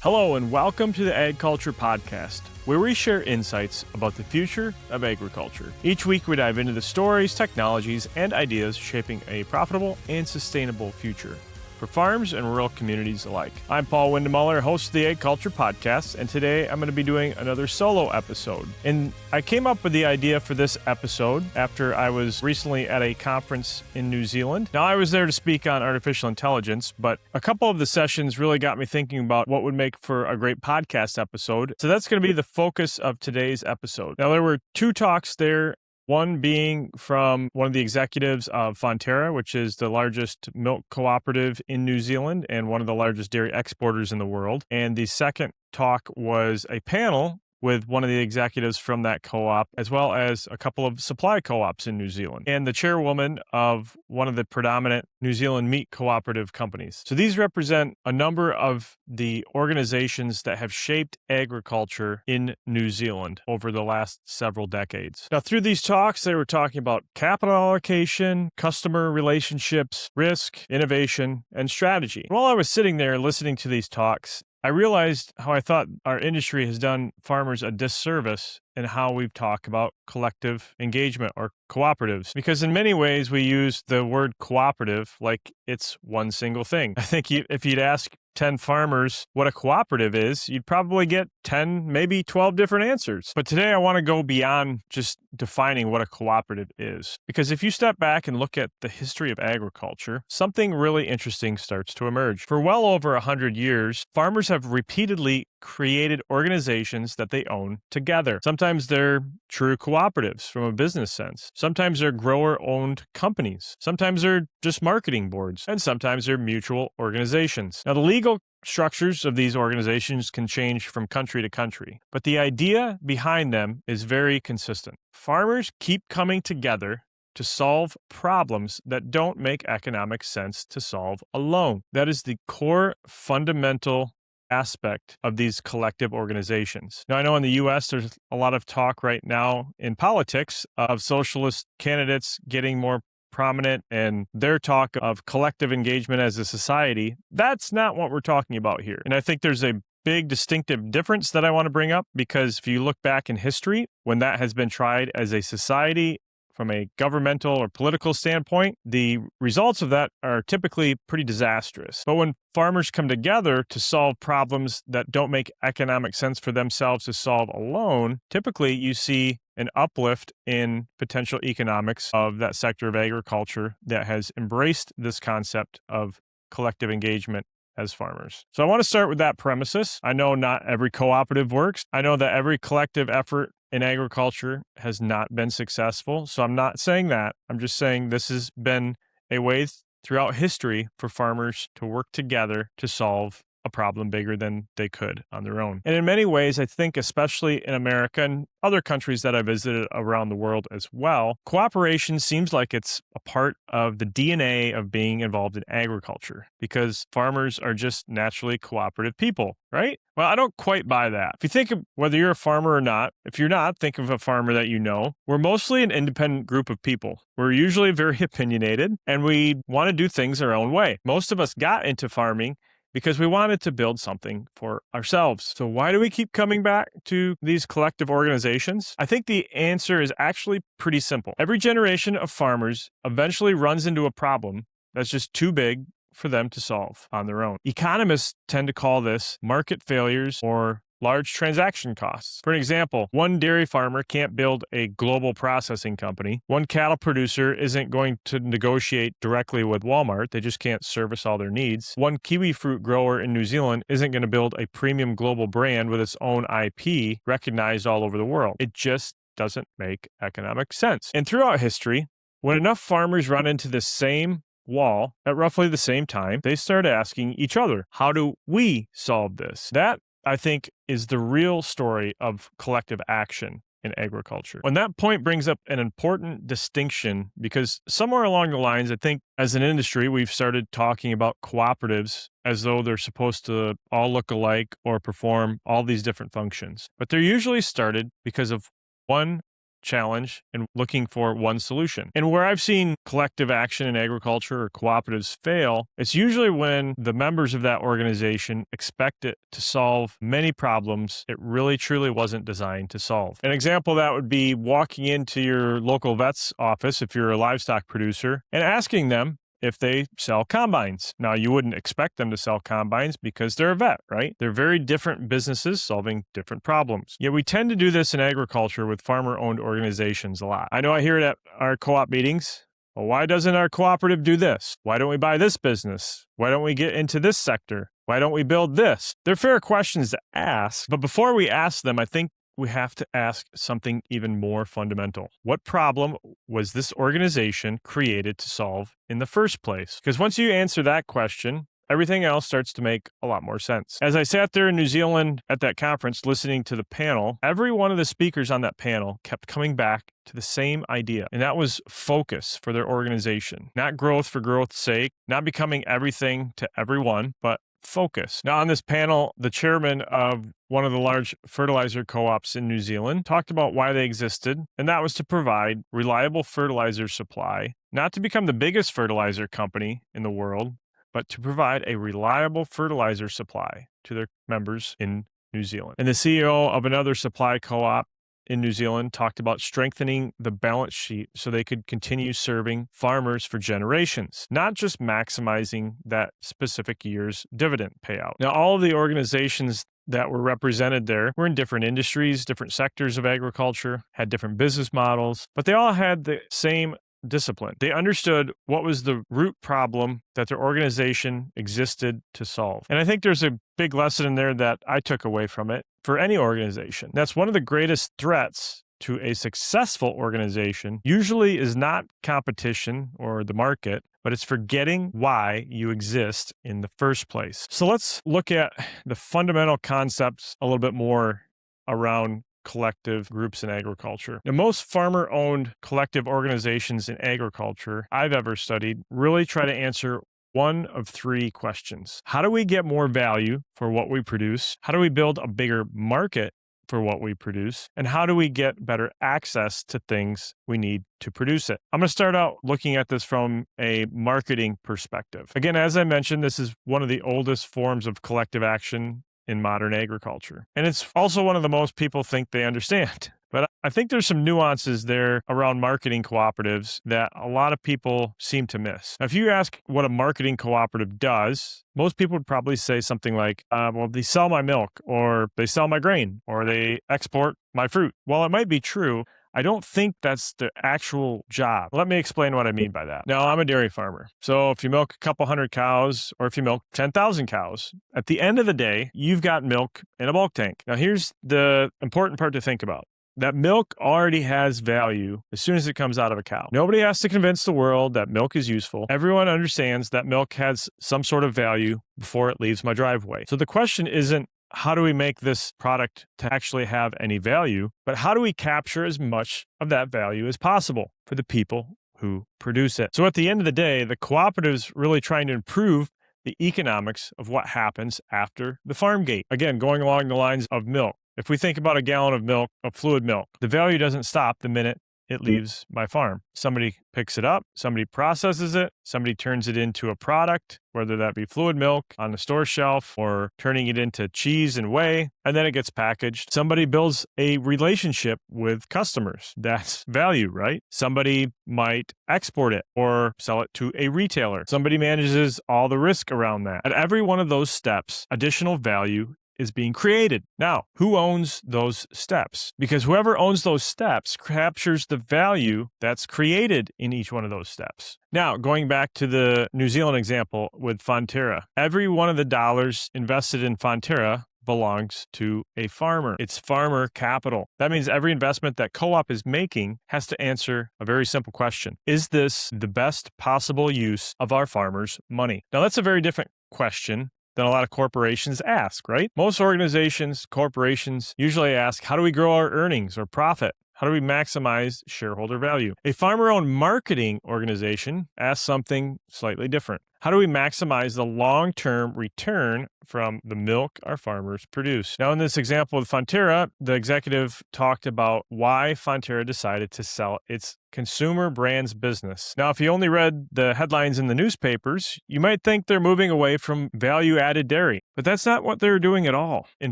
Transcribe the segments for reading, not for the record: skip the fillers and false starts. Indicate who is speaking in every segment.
Speaker 1: Hello and welcome to the AgCulture Podcast, where we share insights about the future of agriculture. Each week we dive into the stories, technologies, and ideas shaping a profitable and sustainable future for farms and rural communities alike. I'm Paul Windemuller, host of the AgCulture Podcast, and today I'm going to be doing another solo episode. And I came up with the idea for this episode after I was recently at a conference in New Zealand. Now, I was there to speak on artificial intelligence, but a couple of the sessions really got me thinking about what would make for a great podcast episode. So that's going to be the focus of today's episode. Now, there were two talks there. One being from one of the executives of Fonterra, which is the largest milk cooperative in New Zealand and one of the largest dairy exporters in the world. And the second talk was a panel with one of the executives from that co-op, as well as a couple of supply co-ops in New Zealand, and the chairwoman of one of the predominant New Zealand meat cooperative companies. So these represent a number of the organizations that have shaped agriculture in New Zealand over the last several decades. Now, through these talks, they were talking about capital allocation, customer relationships, risk, innovation, and strategy. While I was sitting there listening to these talks, I realized how I thought our industry has done farmers a disservice in how we've talked about collective engagement or cooperatives. Because in many ways, we use the word cooperative like it's one single thing. I think if you'd ask 10 farmers what a cooperative is, you'd probably get 10, maybe 12 different answers. But today I want to go beyond just defining what a cooperative is. Because if you step back and look at the history of agriculture, something really interesting starts to emerge. For well over 100 years, farmers have repeatedly created organizations that they own together. Sometimes they're true cooperatives from a business sense. Sometimes they're grower-owned companies. Sometimes they're just marketing boards. And sometimes they're mutual organizations. Now, the legal structures of these organizations can change from country to country, but the idea behind them is very consistent. Farmers keep coming together to solve problems that don't make economic sense to solve alone. That is the core fundamental aspect of these collective organizations. Now, I know in the U.S., there's a lot of talk right now in politics of socialist candidates getting more prominent and their talk of collective engagement as a society. That's not what we're talking about here. And I think there's a big distinctive difference that I want to bring up, because if you look back in history, when that has been tried as a society from a governmental or political standpoint, the results of that are typically pretty disastrous. But when farmers come together to solve problems that don't make economic sense for themselves to solve alone, typically you see an uplift in potential economics of that sector of agriculture that has embraced this concept of collective engagement as farmers. So I want to start with that premises. I know not every cooperative works. I know that every collective effort in agriculture has not been successful. So I'm not saying that. I'm just saying this has been a way throughout history for farmers to work together to solve a problem bigger than they could on their own. And in many ways, I think, especially in America and other countries that I visited around the world as well, cooperation seems like it's a part of the DNA of being involved in agriculture, because farmers are just naturally cooperative people, right? Well, I don't quite buy that. If you think of whether you're a farmer or not, if you're not, think of a farmer that you know. We're mostly an independent group of people. We're usually very opinionated, and we want to do things our own way. Most of us got into farming because we wanted to build something for ourselves. So why do we keep coming back to these collective organizations? I think the answer is actually pretty simple. Every generation of farmers eventually runs into a problem that's just too big for them to solve on their own. Economists tend to call this market failures or large transaction costs. For an example, one dairy farmer can't build a global processing company. One cattle producer isn't going to negotiate directly with Walmart. They just can't service all their needs. One kiwi fruit grower in New Zealand isn't going to build a premium global brand with its own IP recognized all over the world. It just doesn't make economic sense. And throughout history, when enough farmers run into the same wall at roughly the same time, they start asking each other, how do we solve this? That, I think, is the real story of collective action in agriculture. And that point brings up an important distinction, because somewhere along the lines, I think as an industry, we've started talking about cooperatives as though they're supposed to all look alike or perform all these different functions. But they're usually started because of one challenge and looking for one solution. And where I've seen collective action in agriculture or cooperatives fail, it's usually when the members of that organization expect it to solve many problems it really truly wasn't designed to solve. An example of that would be walking into your local vet's office if you're a livestock producer and asking them if they sell combines. Now, you wouldn't expect them to sell combines because they're a vet, right? They're very different businesses solving different problems. Yet we tend to do this in agriculture with farmer-owned organizations a lot. I know I hear it at our co-op meetings. Well, why doesn't our cooperative do this? Why don't we buy this business? Why don't we get into this sector? Why don't we build this? They're fair questions to ask, but before we ask them, I think we have to ask something even more fundamental. What problem was this organization created to solve in the first place? Because once you answer that question, everything else starts to make a lot more sense. As I sat there in New Zealand at that conference listening to the panel, every one of the speakers on that panel kept coming back to the same idea, and that was focus for their organization. Not growth for growth's sake, not becoming everything to everyone, but focus. Now, on this panel, the chairman of one of the large fertilizer co-ops in New Zealand talked about why they existed, and that was to provide reliable fertilizer supply, not to become the biggest fertilizer company in the world, but to provide a reliable fertilizer supply to their members in New Zealand. And the CEO of another supply co-op in New Zealand talked about strengthening the balance sheet so they could continue serving farmers for generations, not just maximizing that specific year's dividend payout. Now, all of the organizations that were represented there were in different industries, different sectors of agriculture, had different business models, but they all had the same discipline. They understood what was the root problem that their organization existed to solve. And I think there's a big lesson in there that I took away from it for any organization. That's one of the greatest threats to a successful organization usually is not competition or the market, but it's forgetting why you exist in the first place. So let's look at the fundamental concepts a little bit more around collective groups in agriculture. Now, most farmer-owned collective organizations in agriculture I've ever studied really try to answer one of three questions. How do we get more value for what we produce? How do we build a bigger market for what we produce? And how do we get better access to things we need to produce it? I'm going to start out looking at this from a marketing perspective. Again, as I mentioned, this is one of the oldest forms of collective action in modern agriculture. And it's also one of the most people think they understand. But I think there's some nuances there around marketing cooperatives that a lot of people seem to miss. Now, if you ask what a marketing cooperative does, most people would probably say something like, well, they sell my milk, or they sell my grain, or they export my fruit. While it might be true, I don't think that's the actual job. Let me explain what I mean by that. Now, I'm a dairy farmer. So if you milk a couple hundred cows or if you milk 10,000 cows, at the end of the day, you've got milk in a bulk tank. Now, here's the important part to think about. That milk already has value as soon as it comes out of a cow. Nobody has to convince the world that milk is useful. Everyone understands that milk has some sort of value before it leaves my driveway. So the question isn't, how do we make this product to actually have any value, but how do we capture as much of that value as possible for the people who produce it? So at the end of the day, the cooperative's really trying to improve the economics of what happens after the farm gate. Again, going along the lines of milk. If we think about a gallon of milk, of fluid milk, the value doesn't stop the minute it leaves my farm. Somebody picks it up, somebody processes it, somebody turns it into a product, whether that be fluid milk on the store shelf or turning it into cheese and whey, and then it gets packaged. Somebody builds a relationship with customers. That's value, right? Somebody might export it or sell it to a retailer. Somebody manages all the risk around that. At every one of those steps, additional value is being created. Now, who owns those steps? Because whoever owns those steps captures the value that's created in each one of those steps. Now, going back to the New Zealand example with Fonterra, every one of the dollars invested in Fonterra belongs to a farmer. It's farmer capital. That means every investment that co-op is making has to answer a very simple question. Is this the best possible use of our farmers' money? Now, that's a very different question than a lot of corporations ask, right? Most organizations, corporations usually ask, how do we grow our earnings or profit? How do we maximize shareholder value? A farmer-owned marketing organization asks something slightly different. How do we maximize the long-term return from the milk our farmers produce? Now, in this example with Fonterra, the executive talked about why Fonterra decided to sell its consumer brands business. Now, if you only read the headlines in the newspapers, you might think they're moving away from value-added dairy, but that's not what they were doing at all. In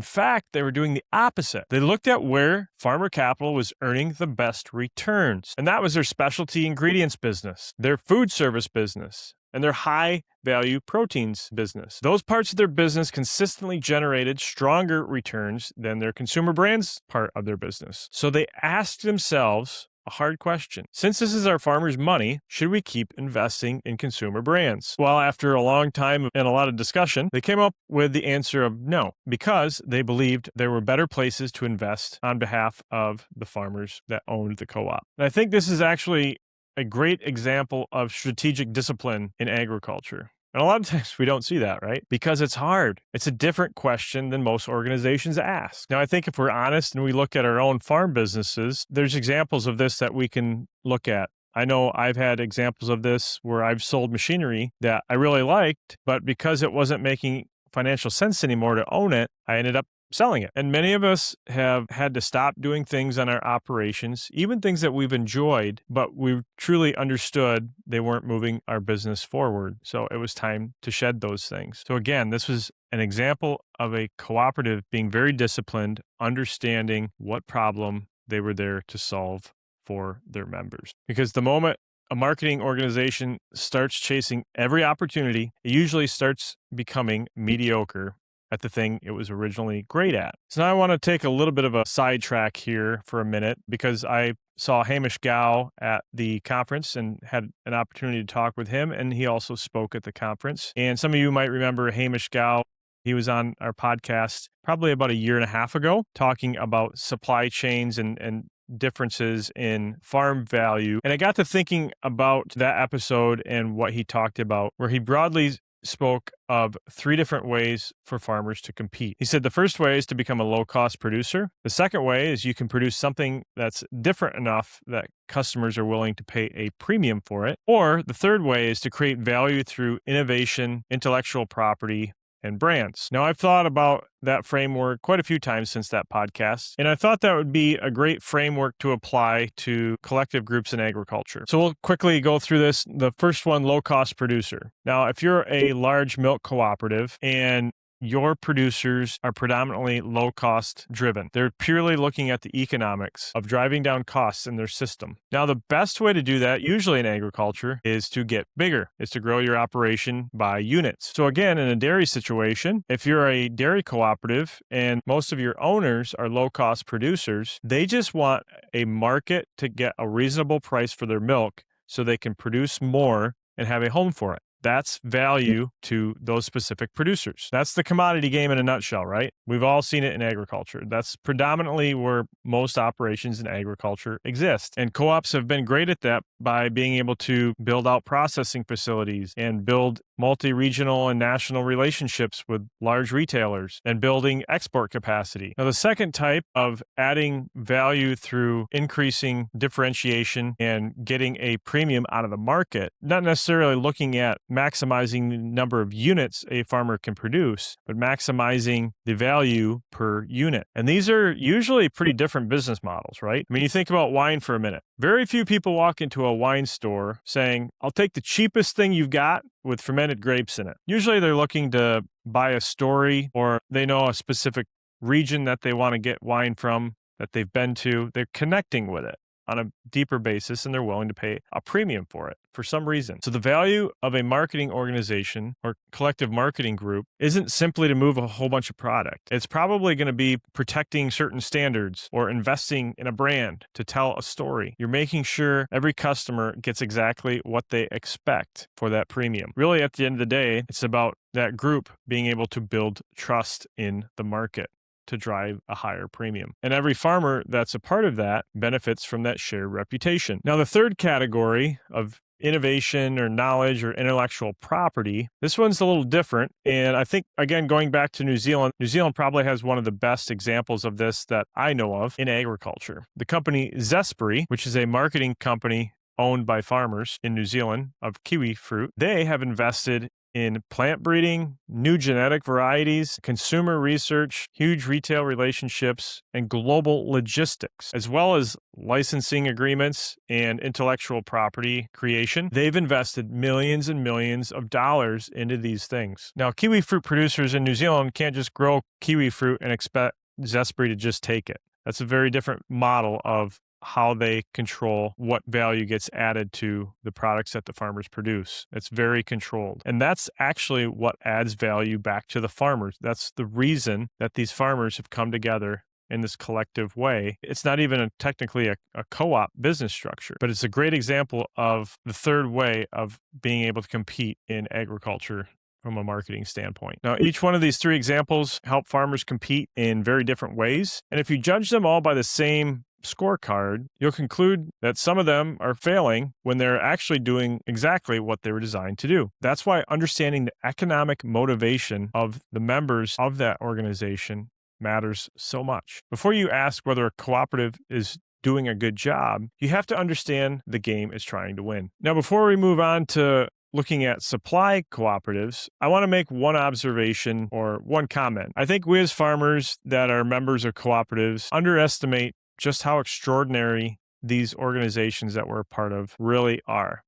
Speaker 1: fact, they were doing the opposite. They looked at where farmer capital was earning the best returns, and that was their specialty ingredients business, their food service business, and their high-value proteins business. Those parts of their business consistently generated stronger returns than their consumer brands part of their business. So they asked themselves a hard question. Since this is our farmers' money, should we keep investing in consumer brands? Well, after a long time and a lot of discussion, they came up with the answer of no, because they believed there were better places to invest on behalf of the farmers that owned the co-op. And I think this is actually a great example of strategic discipline in agriculture. And a lot of times we don't see that, right? Because it's hard. It's a different question than most organizations ask. Now, I think if we're honest and we look at our own farm businesses, there's examples of this that we can look at. I know I've had examples of this where I've sold machinery that I really liked, but because it wasn't making financial sense anymore to own it, I ended up selling it. And many of us have had to stop doing things on our operations, even things that we've enjoyed, but we truly understood they weren't moving our business forward. So it was time to shed those things. So again, this was an example of a cooperative being very disciplined, understanding what problem they were there to solve for their members. Because the moment a marketing organization starts chasing every opportunity, it usually starts becoming mediocre at the thing it was originally great at. So now I want to take a little bit of a sidetrack here for a minute because I saw Hamish Gow at the conference and had an opportunity to talk with him, and he also spoke at the conference. And some of you might remember Hamish Gow. He was on our podcast probably about a year and a half ago talking about supply chains and differences in farm value. And I got to thinking about that episode and what he talked about, where he broadly spoke of 3 different ways for farmers to compete. He said the first way is to become a low-cost producer. The second way is you can produce something that's different enough that customers are willing to pay a premium for it. Or the third way is to create value through innovation, intellectual property, and brands. Now, I've thought about that framework quite a few times since that podcast, and I thought that would be a great framework to apply to collective groups in agriculture. So we'll quickly go through this. The first one, low-cost producer. Now, if you're a large milk cooperative and your producers are predominantly low-cost driven. They're purely looking at the economics of driving down costs in their system. Now, the best way to do that, usually in agriculture, is to get bigger, is to grow your operation by units. So again, in a dairy situation, if you're a dairy cooperative and most of your owners are low-cost producers, they just want a market to get a reasonable price for their milk so they can produce more and have a home for it. That's value to those specific producers. That's the commodity game in a nutshell, right? We've all seen it in agriculture. That's predominantly where most operations in agriculture exist. And co-ops have been great at that by being able to build out processing facilities and build multi-regional and national relationships with large retailers and building export capacity. Now, the second type of adding value through increasing differentiation and getting a premium out of the market, not necessarily looking at maximizing the number of units a farmer can produce, but maximizing the value per unit. And these are usually pretty different business models, right? I mean, you think about wine for a minute. Very few people walk into a wine store saying, I'll take the cheapest thing you've got with fermented grapes in it. Usually they're looking to buy a story, or they know a specific region that they want to get wine from that they've been to. They're connecting with it on a deeper basis, and they're willing to pay a premium for it for some reason. So the value of a marketing organization or collective marketing group isn't simply to move a whole bunch of product. It's probably going to be protecting certain standards or investing in a brand to tell a story. You're making sure every customer gets exactly what they expect for that premium. Really, at the end of the day, it's about that group being able to build trust in the market to drive a higher premium. And every farmer that's a part of that benefits from that shared reputation. Now, the third category of innovation or knowledge or intellectual property, this one's a little different. And I think, again, going back to New Zealand probably has one of the best examples of this that I know of in agriculture. The company Zespri, which is a marketing company owned by farmers in New Zealand of kiwi fruit, they have invested in plant breeding, new genetic varieties, consumer research, huge retail relationships, and global logistics, as well as licensing agreements and intellectual property creation. They've invested millions and millions of dollars into these things. Now, kiwi fruit producers in New Zealand can't just grow kiwi fruit and expect Zespri to just take it. That's a very different model of how they control what value gets added to the products that the farmers produce. It's very controlled. And that's actually what adds value back to the farmers. That's the reason that these farmers have come together in this collective way. It's not even technically a co-op business structure, but it's a great example of the third way of being able to compete in agriculture from a marketing standpoint. Now, each one of these three examples help farmers compete in very different ways. And if you judge them all by the same scorecard, you'll conclude that some of them are failing when they're actually doing exactly what they were designed to do. That's why understanding the economic motivation of the members of that organization matters so much. Before you ask whether a cooperative is doing a good job, you have to understand the game it's trying to win. Now, before we move on to looking at supply cooperatives, I want to make one observation or one comment. I think we as farmers that are members of cooperatives underestimate just how extraordinary these organizations that we're a part of really are.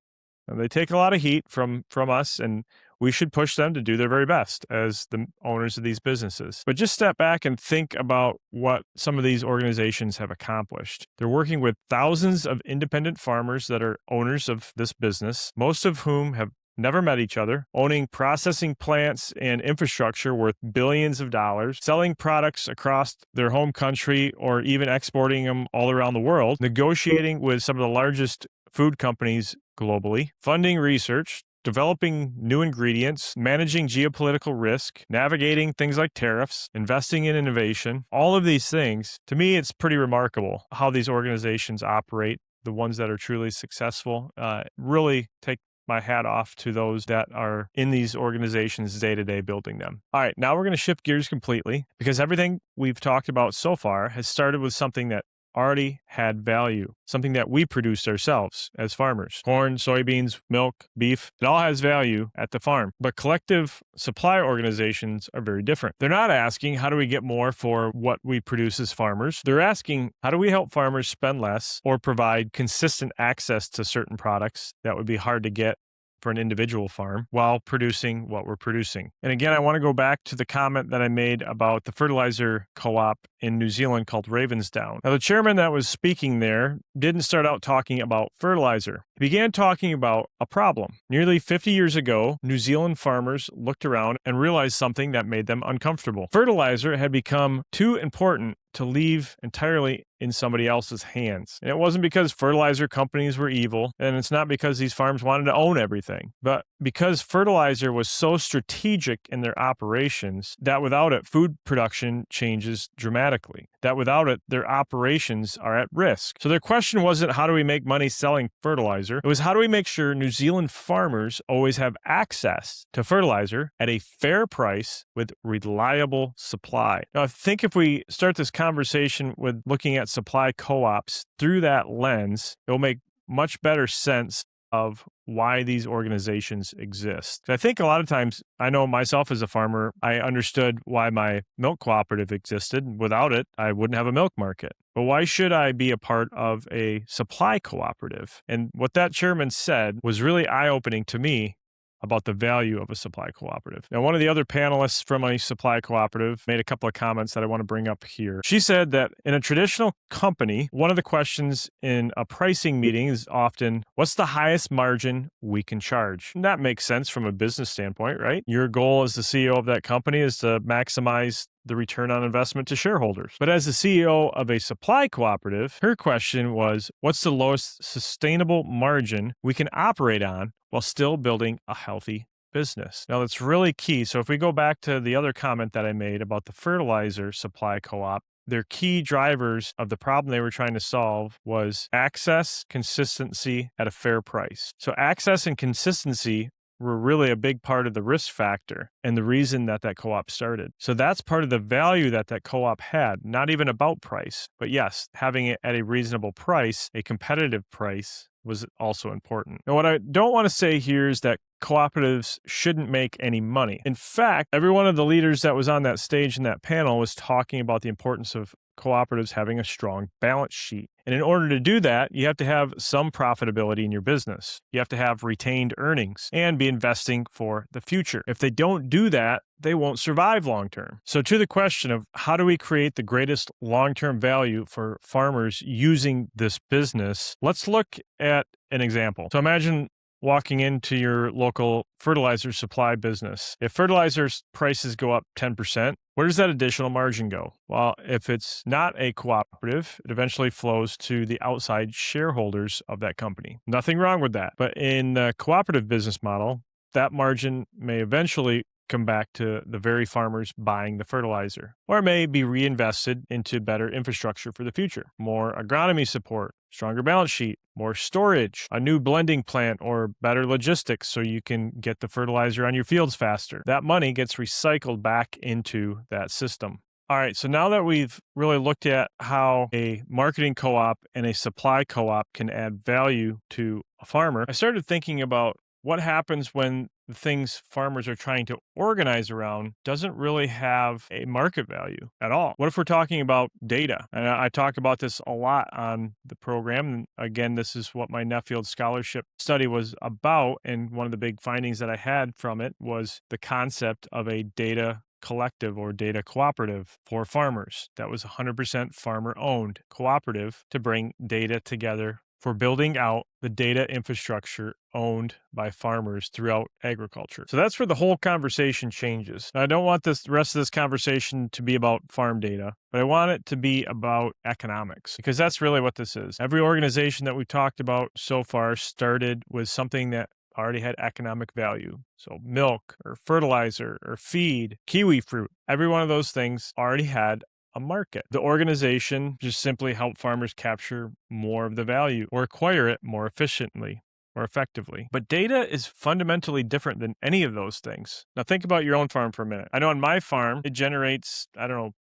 Speaker 1: And they take a lot of heat from us, and we should push them to do their very best as the owners of these businesses. But just step back and think about what some of these organizations have accomplished. They're working with thousands of independent farmers that are owners of this business, most of whom have never met each other, owning processing plants and infrastructure worth billions of dollars, selling products across their home country or even exporting them all around the world, negotiating with some of the largest food companies globally, funding research, developing new ingredients, managing geopolitical risk, navigating things like tariffs, investing in innovation. All of these things, to me, it's pretty remarkable how these organizations operate. The ones that are truly successful really take my hat off to those that are in these organizations day to day building them. All right, now we're going to shift gears completely because everything we've talked about so far has started with something that already had value, something that we produced ourselves as farmers. Corn, soybeans, milk, beef, it all has value at the farm. But collective supply organizations are very different. They're not asking, how do we get more for what we produce as farmers? They're asking, how do we help farmers spend less or provide consistent access to certain products that would be hard to get for an individual farm while producing what we're producing. And again, I want to go back to the comment that I made about the fertilizer co-op in New Zealand called Ravensdown. Now, the chairman that was speaking there didn't start out talking about fertilizer. He began talking about a problem. Nearly 50 years ago, New Zealand farmers looked around and realized something that made them uncomfortable. Fertilizer had become too important to leave entirely in somebody else's hands. And it wasn't because fertilizer companies were evil, and it's not because these farms wanted to own everything, but because fertilizer was so strategic in their operations that without it, food production changes dramatically. That without it, their operations are at risk. So their question wasn't, how do we make money selling fertilizer? It was, how do we make sure New Zealand farmers always have access to fertilizer at a fair price with reliable supply? Now, I think if we start this conversation with looking at supply co-ops through that lens, it'll make much better sense of why these organizations exist. I think a lot of times, I know myself as a farmer, I understood why my milk cooperative existed. Without it, I wouldn't have a milk market. But why should I be a part of a supply cooperative? And what that chairman said was really eye-opening to me about the value of a supply cooperative. Now, one of the other panelists from a supply cooperative made a couple of comments that I want to bring up here. She said that in a traditional company, one of the questions in a pricing meeting is often, what's the highest margin we can charge? And that makes sense from a business standpoint, right? Your goal as the CEO of that company is to maximize the return on investment to shareholders. But as the CEO of a supply cooperative, her question was, what's the lowest sustainable margin we can operate on while still building a healthy business? Now, that's really key. So if we go back to the other comment that I made about the fertilizer supply co-op, their key drivers of the problem they were trying to solve was access, consistency at a fair price. So access and consistency were really a big part of the risk factor and the reason that co-op started. So that's part of the value that co-op had, not even about price, but yes, having it at a reasonable price, a competitive price, was also important. Now, what I don't want to say here is that cooperatives shouldn't make any money. In fact, every one of the leaders that was on that stage in that panel was talking about the importance of cooperatives having a strong balance sheet. And in order to do that, you have to have some profitability in your business. You have to have retained earnings and be investing for the future. If they don't do that, they won't survive long term. So to the question of how do we create the greatest long-term value for farmers using this business, let's look at an example. So imagine walking into your local fertilizer supply business. If fertilizer prices go up 10%, where does that additional margin go? Well, if it's not a cooperative, it eventually flows to the outside shareholders of that company. Nothing wrong with that. But in the cooperative business model, that margin may eventually come back to the very farmers buying the fertilizer, or it may be reinvested into better infrastructure for the future, more agronomy support, stronger balance sheet, more storage, a new blending plant, or better logistics so you can get the fertilizer on your fields faster. That money gets recycled back into that system. All right, so now that we've really looked at how a marketing co-op and a supply co-op can add value to a farmer, I started thinking about what happens when the things farmers are trying to organize around doesn't really have a market value at all. What if we're talking about data? And I talk about this a lot on the program. And again, this is what my Nuffield Scholarship study was about. And one of the big findings that I had from it was the concept of a data collective or data cooperative for farmers. That was 100% farmer-owned cooperative to bring data together for building out the data infrastructure owned by farmers throughout agriculture. So that's where the whole conversation changes. Now, I don't want the rest of this conversation to be about farm data, but I want it to be about economics, because that's really what this is. Every organization that we've talked about so far started with something that already had economic value. So milk or fertilizer or feed, kiwi fruit, every one of those things already had a market. The organization just simply helped farmers capture more of the value or acquire it more efficiently or effectively. But data is fundamentally different than any of those things. Now think about your own farm for a minute. I know on my farm, it generates,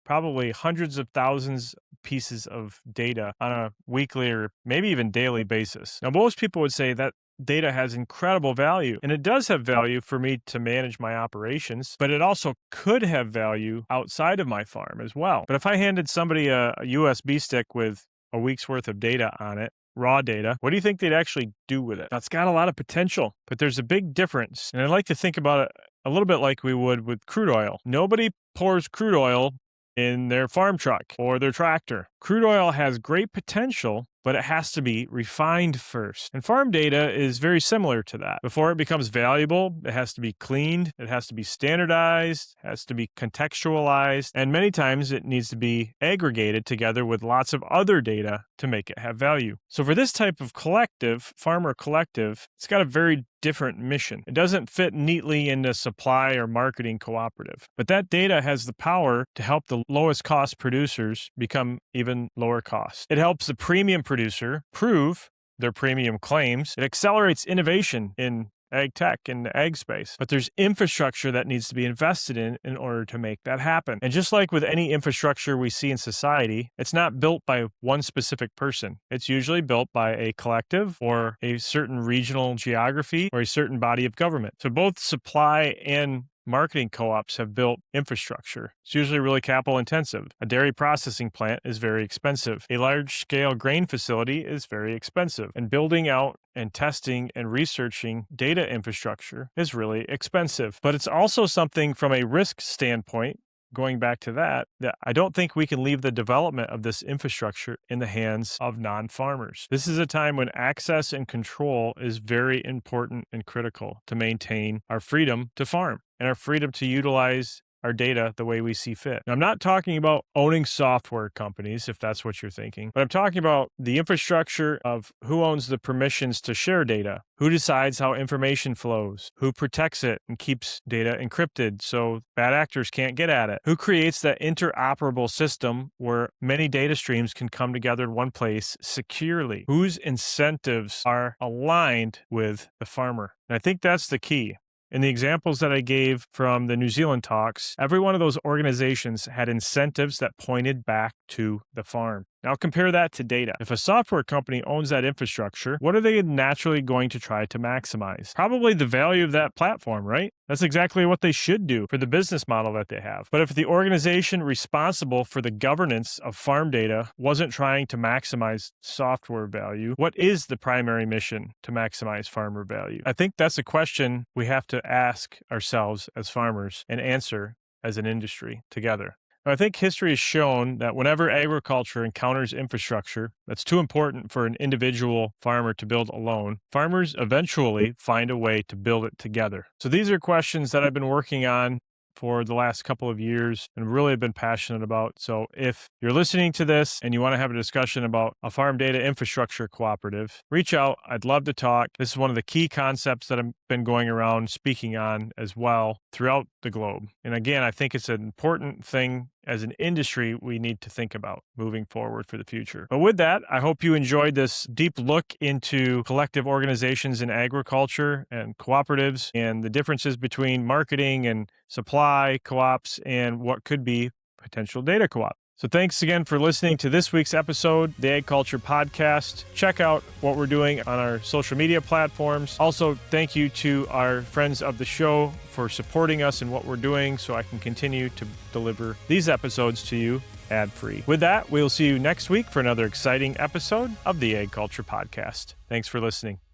Speaker 1: probably hundreds of thousands pieces of data on a weekly or maybe even daily basis. Now most people would say that data has incredible value, and it does have value for me to manage my operations, but it also could have value outside of my farm as well. But if I handed somebody a USB stick with a week's worth of data on it, raw data, what do you think they'd actually do with it? Now, it's got a lot of potential, but there's a big difference. And I like to think about it a little bit like we would with crude oil. Nobody pours crude oil in their farm truck or their tractor. Crude oil has great potential, but it has to be refined first. And farm data is very similar to that. Before it becomes valuable, it has to be cleaned, it has to be standardized, it has to be contextualized, and many times it needs to be aggregated together with lots of other data to make it have value. So for this type of collective, farmer collective, it's got a very different mission. It doesn't fit neatly into supply or marketing cooperative, but that data has the power to help the lowest cost producers become even lower cost. It helps the premium producer prove their premium claims. It accelerates innovation in ag tech and the ag space. But there's infrastructure that needs to be invested in order to make that happen. And just like with any infrastructure we see in society, it's not built by one specific person. It's usually built by a collective or a certain regional geography or a certain body of government. So both supply and marketing co-ops have built infrastructure. It's usually really capital intensive. A dairy processing plant is very expensive. A large-scale grain facility is very expensive. And building out and testing and researching data infrastructure is really expensive. But it's also something from a risk standpoint, going back to that I don't think we can leave the development of this infrastructure in the hands of non-farmers. This is a time when access and control is very important and critical to maintain our freedom to farm and our freedom to utilize our data the way we see fit. Now, I'm not talking about owning software companies, if that's what you're thinking, but I'm talking about the infrastructure of who owns the permissions to share data, who decides how information flows, who protects it and keeps data encrypted so bad actors can't get at it, who creates that interoperable system where many data streams can come together in one place securely, whose incentives are aligned with the farmer. And I think that's the key. In the examples that I gave from the New Zealand talks, every one of those organizations had incentives that pointed back to the farm. Now compare that to data. If a software company owns that infrastructure, what are they naturally going to try to maximize? Probably the value of that platform, right? That's exactly what they should do for the business model that they have. But if the organization responsible for the governance of farm data wasn't trying to maximize software value, what is the primary mission to maximize farmer value? I think that's a question we have to ask ourselves as farmers and answer as an industry together. I think history has shown that whenever agriculture encounters infrastructure that's too important for an individual farmer to build alone, farmers eventually find a way to build it together. So these are questions that I've been working on for the last couple of years and really have been passionate about. So if you're listening to this and you want to have a discussion about a farm data infrastructure cooperative, reach out. I'd love to talk. This is one of the key concepts that I've been going around speaking on as well throughout the globe. And again, I think it's an important thing as an industry we need to think about moving forward for the future. But with that, I hope you enjoyed this deep look into collective organizations in agriculture and cooperatives and the differences between marketing and supply co-ops and what could be potential data co-op. So thanks again for listening to this week's episode, the AgCulture Podcast. Check out what we're doing on our social media platforms. Also, thank you to our friends of the show for supporting us in what we're doing so I can continue to deliver these episodes to you ad-free. With that, we'll see you next week for another exciting episode of the AgCulture Podcast. Thanks for listening.